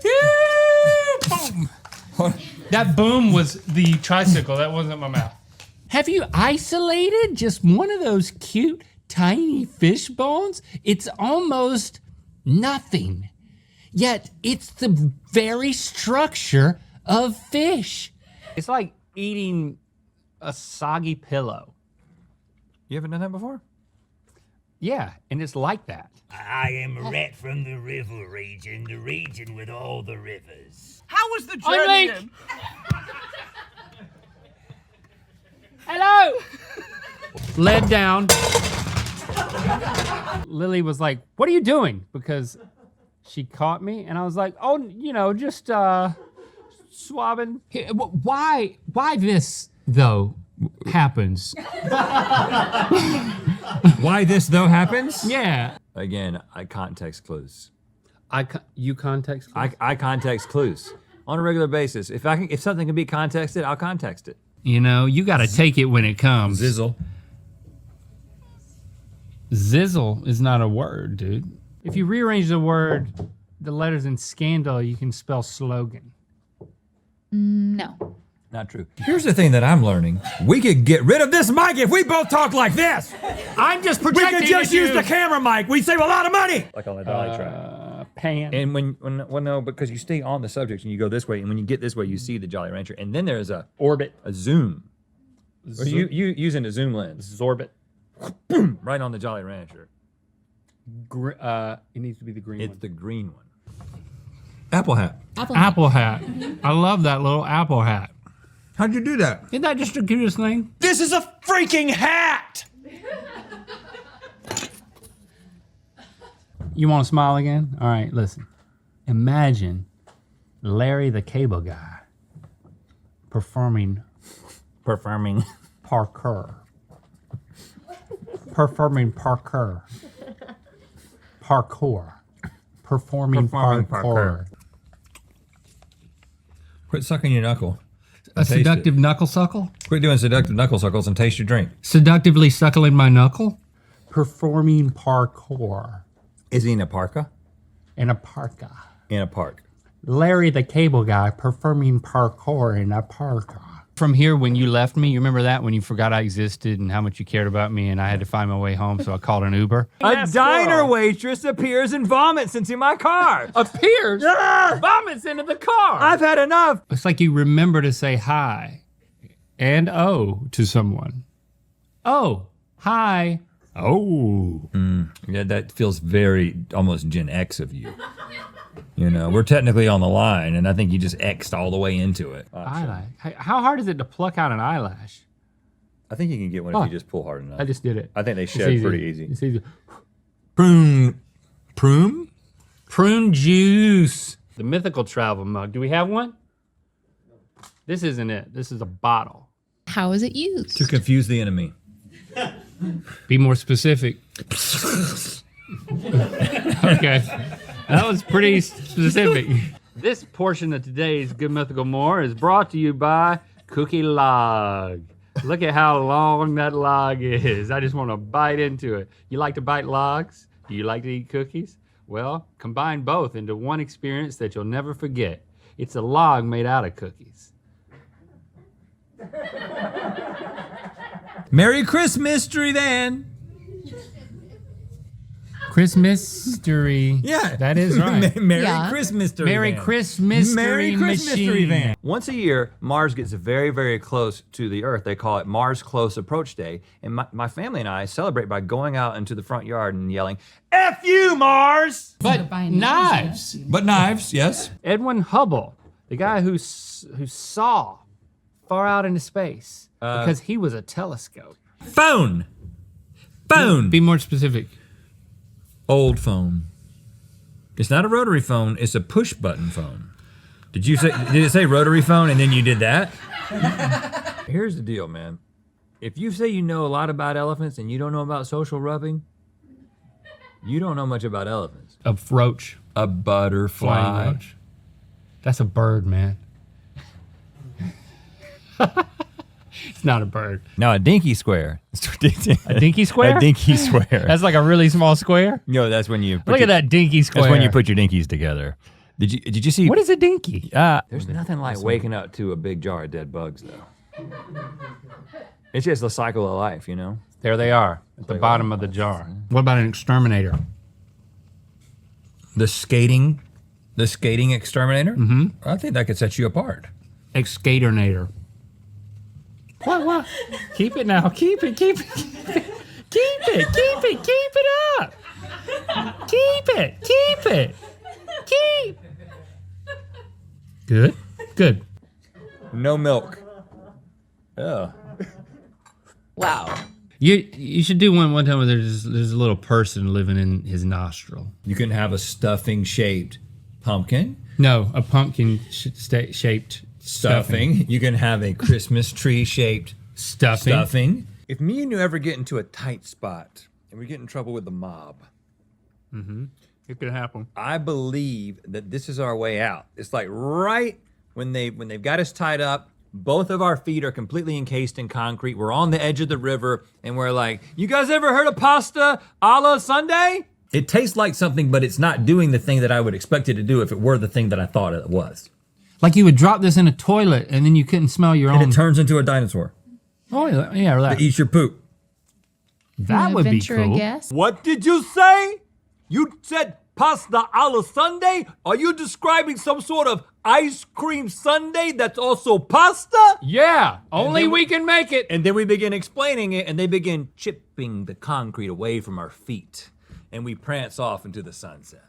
Boom. That boom was the tricycle. That wasn't my mouth. Have you isolated just one of those cute, tiny fish bones? It's almost nothing. Yet it's the very structure of fish. It's like eating a soggy pillow. You haven't done that before? Yeah, and it's like that. I am Rhett from the river region, the region with all the rivers. How was the I'm journey? late. Hello. Led down. Lily was like, "What are you doing?" Because she caught me, and I was like, "Oh, you know, just swabbing." Why this, though, happens? Why this though happens? Yeah. Again, I context clues. You context? I context clues on a regular basis. If something can be contexted, I'll context it. You know, you gotta take it when it comes. Zizzle. Zizzle is not a word, dude. If you rearrange the word, the letters in scandal, you can spell slogan. No. Not true. Here's the thing that I'm learning. We could get rid of this mic if we both talk like this. I'm just We projecting. could just at you. use the camera mic. We'd save a lot of money. Like on a dolly track. Pan. And well, no, because you stay on the subject and you go this way, and when you get this way, you see the Jolly Rancher, and then there's a Orbit. zoom. Or you using a zoom lens, Zorbit. right on the Jolly Rancher. It needs to be the green It's one. the green one. Apple hat. Apple hat. I love that little apple hat. How'd you do that? Isn't that just the cutest thing? This is a freaking hat. You want to smile again? All right, listen. Imagine Larry the Cable Guy performing parkour. Performing parkour. Parkour. Performing parkour. Quit sucking your knuckle. A seductive knuckle suckle? Quit doing seductive knuckle suckles and taste your drink. Seductively suckling my knuckle? Performing parkour. Is he in a parka? In a parka. In a park. Larry the Cable Guy performing parkour in a parka. From here, when you left me, you remember that when you forgot I existed and how much you cared about me and I had to find my way home, so I called an Uber? A diner waitress appears and vomits into my car. Appears? Vomits into the car. I've had enough. It's like you remember to say hi and oh to someone. Oh, hi. Oh. Yeah, that feels very almost Gen X of you. You know, we're technically on the line, and I think you just X'd all the way into it. Eyelash. How hard is it to pluck out an eyelash? I think you can get one if you just pull hard enough. I just did it. I think they It's shed pretty easy. It's easy. Prune Juice. The mythical travel mug. Do we have one? This isn't it. This is a bottle. How is it used? to confuse the enemy. Be more specific. Okay. That was pretty specific. This portion of today's Good Mythical More is brought to you by Cookie Log. Look at how long that log is. I just want to bite into it. You like to bite logs? Do you like to eat cookies? Well, combine both into one experience that you'll never forget. It's a log made out of cookies. Merry Christmas, mystery then. Christmas mystery. Yeah. That is right. Merry Yeah. Christmas, mystery Merry van. Christmas Merry mystery Christmas mystery machine. van. Once a year, Mars gets very, very close to the Earth. They call it Mars Close Approach Day. And my family and I celebrate by going out into the front yard and yelling, F you, Mars! But knives. But knives, yes. Edwin Hubble, the guy who saw far out into space because he was a telescope. Phone. Phone. Be more specific. Old phone. It's not a rotary phone, it's a push button phone. Did it say rotary phone and then you did that? Here's the deal, man. If you say you know a lot about elephants and you don't know about social rubbing, you don't know much about elephants. A roach. A butterfly. Flying roach. That's a bird, man. It's not a bird. No, a dinky square. A dinky square? A dinky square. That's like a really small square? No, that's when you Look at that dinky square. That's when you put your dinkies together. Did you see? What is a dinky? There's nothing like waking up to a big jar of dead bugs, though. It's just the cycle of life, you know? There they are at the bottom of the jar. What about an exterminator? The skating exterminator? Mm-hmm. I think that could set you apart. Excaternator. What? Keep it now. Keep it. Keep it up. Keep it. Good. No milk. Yeah. Wow. You should do one time where there's a little person living in his nostril. You can have a stuffing shaped pumpkin. No, a pumpkin shaped stuffing. You can have a Christmas tree shaped stuffing. If me and you ever get into a tight spot and we get in trouble with the mob, It could happen. I believe that this is our way out. It's like right when they've got us tied up, both of our feet are completely encased in concrete. We're on the edge of the river, and we're like, you guys ever heard of pasta a la Sunday? It tastes like something, but it's not doing the thing that I would expect it to do if it were the thing that I thought it was. Like you would drop this in a toilet and then you couldn't smell your own. And it turns into a dinosaur Oh yeah, that eats your poop. that would be Venture a cool. guess. What did you say? You said pasta a la Sunday? Are you describing some sort of ice cream sundae that's also pasta? Yeah, only we can make it. And then we begin explaining it, and they begin chipping the concrete away from our feet, and we prance off into the sunset.